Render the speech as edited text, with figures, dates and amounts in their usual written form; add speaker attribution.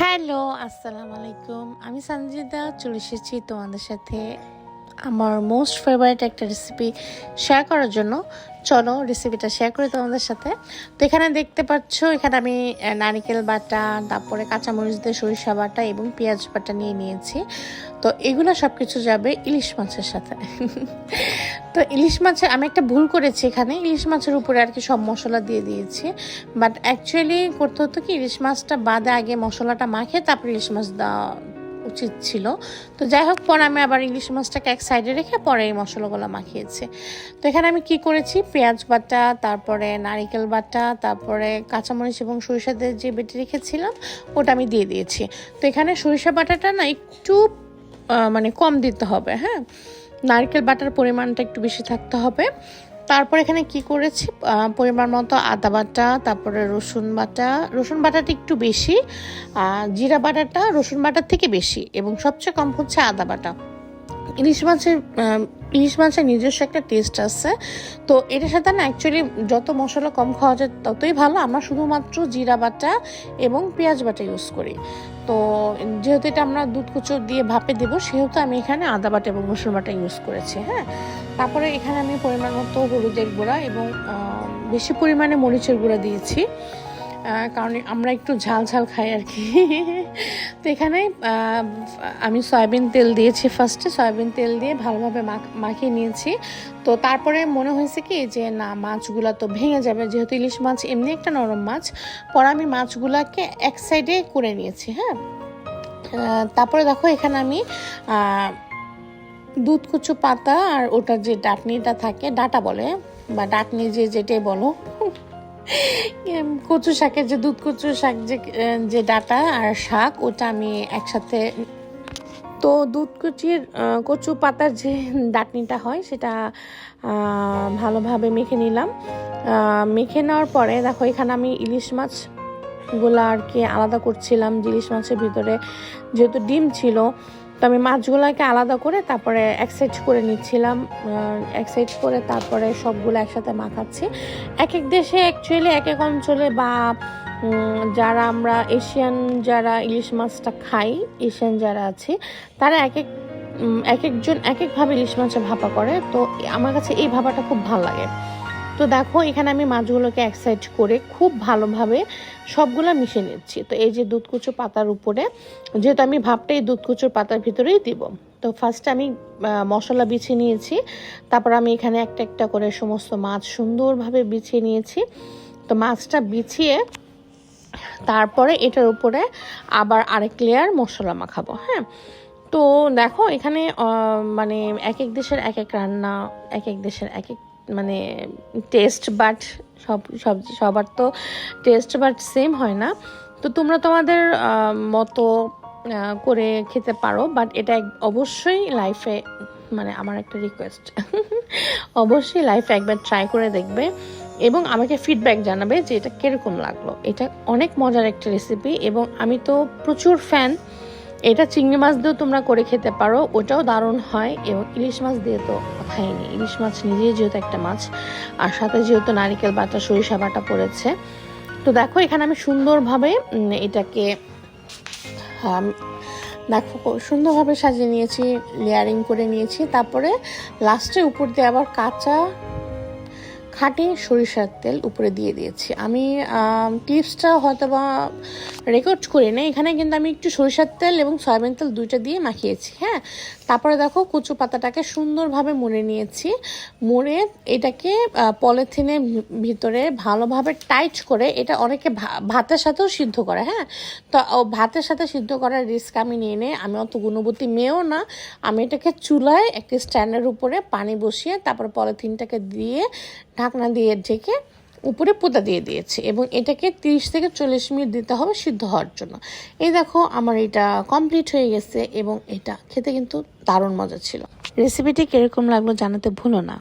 Speaker 1: Hello, আসসালামু আলাইকুম। আমি সঞ্জিদা চলে এসেছি তোমাদের সাথে আমার মোস্ট ফেভারিট একটা রেসিপি শেয়ার করার জন্য। চলো রেসিপিটা শেয়ার করি তোমাদের সাথে। তো এখানে দেখতে পাচ্ছ, এখানে আমি নারকেল বাটা, তারপরে কাঁচামরিচ দিয়ে সরিষা বাটা এবং পেঁয়াজ বাটা নিয়ে নিয়েছি। তো এগুলো সব কিছু যাবে ইলিশ মাছের সাথে। তো ইলিশ মাছে আমি একটা ভুল করেছি, এখানে ইলিশ মাছের উপরে আর কি সব মশলা দিয়ে দিয়েছি। বাট অ্যাকচুয়ালি করতে হতো কি, ইলিশ মাছটা বাদে আগে মশলাটা মাখে তারপর ইলিশ মাছ দেওয়া উচিত ছিল। তো যাই হোক, পরে আমি আবার ইলিশ মাছটাকে এক সাইডে রেখে পরে এই মশলাগুলো মাখিয়েছি। তো এখানে আমি কি করেছি, পেঁয়াজ বাটা, তারপরে নারিকেল বাটা, তারপরে কাঁচামরিচ এবং সরিষা দিয়ে যে বেটে রেখেছিলাম ওটা আমি দিয়ে দিয়েছি। তো এখানে সরিষা বাটাটা না একটু মানে কম দিতে হবে, হ্যাঁ, নারকেল বাটার পরিমাণটা একটু বেশি থাকতে হবে। তারপর এখানে কি করেছি, পরিমাণ মতো আদা বাটা, তারপরে রসুন বাটাটা একটু বেশি, জিরা বাটাটা রসুন বাটার থেকে বেশি, এবং সবচেয়ে কম হচ্ছে আদা বাটা। ইলিশ মাছের নিজস্ব একটা টেস্ট আছে। তো এটার সাথে না অ্যাকচুয়ালি যত মশলা কম খাওয়া যায় ততই ভালো। আমরা শুধুমাত্র জিরা বাটা এবং পেঁয়াজ বাটা ইউজ করি। তো যেহেতু এটা আমরা দুধ কুচো দিয়ে ভাপে দেবো, সেহেতু আমি এখানে আদা বাটা এবং রসুন বাটা ইউজ করেছি। হ্যাঁ, তারপরে এখানে আমি পরিমাণ মতো হলুদের গুঁড়া এবং বেশি পরিমাণে মরিচের গুঁড়া দিয়েছি, কারণ আমরা একটু ঝাল ঝাল খাই আর কি। তো এখানে আমি সয়াবিন তেল দিয়েছি, ফার্স্টে সয়াবিন তেল দিয়ে ভালোভাবে মাখিয়ে নিয়েছি। তো তারপরে মনে হয়েছে কি যে না, মাছগুলো তো ভেঙে যাবে, যেহেতু ইলিশ মাছ এমনি একটা নরম মাছ। পরে আমি মাছগুলোকে এক সাইডে করে নিয়েছি। হ্যাঁ, তারপরে দেখো এখানে আমি দুধ কুচু পাতা আর ওটার যে ডাটনিটা থাকে, ডাটা বলে বা ডাটনি যেটাই বলো, কচু শাকের যে দুধ কচু শাক যে ডাটা আর শাক, ওটা আমি একসাথে, তো দুধ কচু পাতার যে ডাটনিটা হয় সেটা ভালোভাবে মেখে নিলাম। মেখে নেওয়ার পরে দেখো এখানে আমি ইলিশ মাছগুলো আর কি আলাদা করছিলাম। ইলিশ মাছের ভিতরে যেহেতু ডিম ছিল, তো আমি মাছগুলোকে আলাদা করে তারপরে এক সাইড করে নিচ্ছিলাম, এক সাইড করে তারপরে সবগুলো একসাথে মাখাচ্ছি। এক এক দেশে অ্যাকচুয়ালি এক এক অঞ্চলে বা যারা আমরা এশিয়ান যারা ইলিশ মাছটা খাই, এশিয়ান যারা আছে তারা এক একজন এক একভাবে ইলিশ মাছের ভাপা করে। তো আমার কাছে এই ভাপাটা খুব ভালো লাগে। তো দেখো এখানে আমি মাছগুলোকে এক সাইড করে খুব ভালোভাবে সবগুলো মিশিয়ে নিচ্ছি। তো এই যে দুধকুচো পাতার উপরে, যেহেতু আমি ভাপটা এই দুধকুচোর পাতার ভিতরেই দিব, তো ফার্স্টে আমি মশলা বিছিয়ে নিয়েছি। তারপর আমি এখানে একটা একটা করে সমস্ত মাছ সুন্দরভাবে বিছিয়ে নিয়েছি। তো মাছটা বিছিয়ে তারপরে এটার উপরে আবার আরেক লেয়ার মশলা মাখাবো। হ্যাঁ, তো দেখো এখানে মানে এক এক দেশের এক এক রান্না, এক এক দেশের এক এক মানে টেস্ট, বাট সবার তো টেস্ট বাট সেম হয় না। তো তোমরা তোমাদের মতো করে খেতে পারো, বাট এটা অবশ্যই লাইফে, মানে আমার একটা রিকোয়েস্ট, অবশ্যই লাইফে একবার ট্রাই করে দেখবে এবং আমাকে ফিডব্যাক জানাবে যে এটা কিরকম লাগলো। এটা অনেক মজার একটা রেসিপি এবং আমি তো প্রচুর ফ্যান। এটা চিংড়ি মাছ দিয়েও তোমরা করে খেতে পারো, ওটাও দারুণ হয়। এবং ইলিশ মাছ দিয়ে তো খাইনি, ইলিশ মাছ নিজেই যেহেতু একটা মাছ, আর সাথে যেহেতু নারিকেল বাটা সরিষা বাটা পড়েছে। তো দেখো এখানে আমি সুন্দরভাবে এটাকে দেখো সুন্দরভাবে সাজিয়ে নিয়েছি, লেয়ারিং করে নিয়েছি। তারপরে লাস্টে উপর দিয়ে আবার কাঁচা খাঁটি সরিষার তেল উপরে দিয়ে দিয়েছি। আমি টিপসটা হয়তো বা রেকর্ড করি না এখানে, কিন্তু আমি একটু সরিষার তেল এবং সয়াবিন তেল দুইটা দিয়ে মাখিয়েছি। হ্যাঁ, তারপরে দেখো কচু পাতাটাকে সুন্দরভাবে মুড়ে নিয়েছি। মুড়ে এটাকে পলিথিনের ভিতরে ভালোভাবে টাইট করে, এটা অনেকে ভাতের সাথেও সিদ্ধ করে। হ্যাঁ, তো ভাতের সাথে সিদ্ধ করার রিস্ক আমি নিয়ে নেই, আমি অত গুণবতী মেয়েও না। আমি এটাকে চুলায় একটি স্ট্যান্ডের উপরে পানি বসিয়ে তারপর পলিথিনটাকে দিয়ে ঢাকনা দিয়ে ঢেকে উপরে পোতা দিয়ে দিয়েছি এবং এটাকে 30 থেকে 40 মিনিট দিতে হবে সিদ্ধ হওয়ার জন্য। এই দেখো আমার এটা কমপ্লিট হয়ে গেছে এবং এটা খেতে কিন্তু দারুণ মজা ছিল। রেসিপিটি কিরকম লাগলো জানাতে ভুলো না।